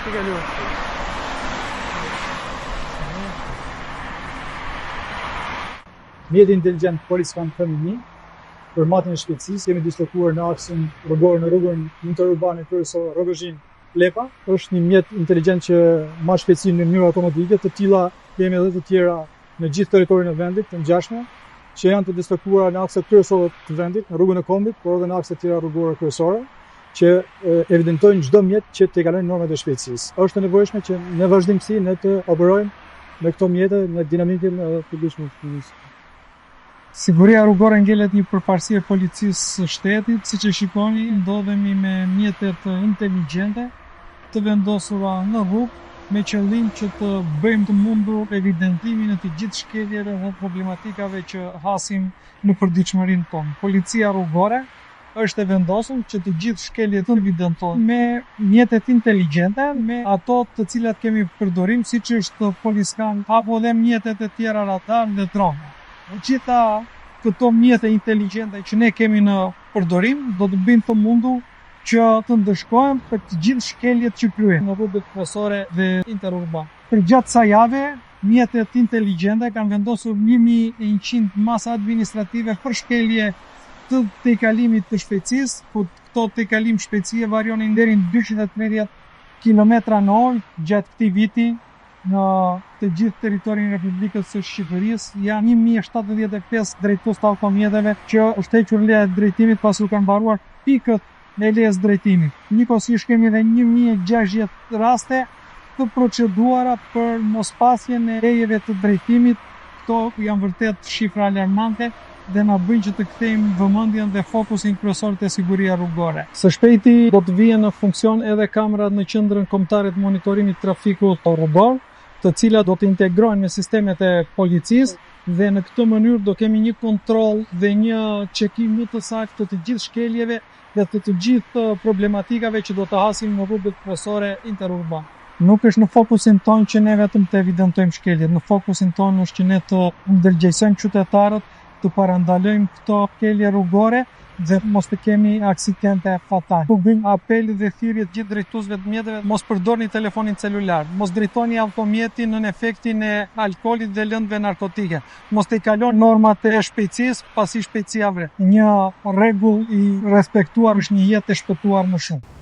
Ti kaluar. Mjeti inteligjent polis kanë thënë për matën e shpejtësisë, kemi dislokuar në aksin rrugor në rrugën interurbane kryesore Rrogozhin-Lepa. Është një mjet inteligjent që mat shpejtësinë në mënyrë automatike, të tilla kemi edhe të tjera në gjithë territorin e vendit, të ngjashme, që janë të dislokuara në akset kryesor të vendit, në rrugën e Kombit, por edhe në akset tjera rrugore kryesore, që evidentojnë çdo mjet që të kalojnë normat e shpejtësisë. Është e nevojshme që në vazhdimsi ne të operojmë me këto mjete në dinamikën e publikut. Siguria rrugore ngjelet një përparësi e policisë së shtetit, siç e shikoni, ndodhemi me mjetet inteligjente të vendosura në rrugë me qëllim që të bëjmë të mundur evidentimin e të gjithë shkeljeve dhe problematikave që hasim në përditshmërinë tonë. Policia rrugore është e vendosur që të gjithë shkeljet të evidentohen me mjetet inteligjente, me ato të cilat kemi përdorim, siç është poliskan apo dhe mjetet e tjera radar dhe drone. Gjitha këto mjete inteligjente që ne kemi në përdorim do të bëjnë të mundur që të ndëshkojmë për të gjithë shkeljet që kryejnë në rrugët kryesore dhe interurbane. Për gjatë kësaj jave, mjetet inteligjente kanë vendosur 1100 masa administrative për shkelje të tejkalimit të shpejtësisë, ku këto tejkalim shpejtësie varionin deri në 230 km/h gjatë këtij viti. Në të gjithë territorin e Republikës së Shqipërisë janë 1075 drejtues të automjeteve që është hequr leja e drejtimit pasi u kanë mbaruar pikët e lejes drejtimit. Njëkohësisht kemi edhe 1060 raste të proceduara për mospasjen e lejeve të drejtimit. Këto janë vërtet shifra alarmante dhe na bëjnë që të kthejmë vëmendjen dhe fokusin kryesor te siguria rrugore. Së shpejti do të vijnë në funksion edhe kamerat në qendrën kombëtare të monitorimit të trafikut rrugor, të cilat do të integrohen me sistemet e policisë dhe në këtë mënyrë do kemi një kontroll dhe një çekim më të saktë të gjithë shkeljeve dhe të gjithë problematikave që do të hasim në rrugët kryesore interurbane. Nuk është në fokusin tonë që ne vetëm të evidentojmë shkeljet, në fokusin tonë është që ne të ndërgjegjsojmë qytetarët, të parandalojmë këto shkelje rrugore dhe mos të kemi aksidente fatale. Bëjmë apel dhe thirrje të gjithë drejtuesve të mjeteve, mos përdorni telefonin celular, mos drejtoni automjetin në efektin e alkoolit dhe lëndëve narkotike, mos të kaloni normat e shpejtësisë pasi shpejtësia vret. Një rregull i respektuar është një jetë e shpëtuar më shumë.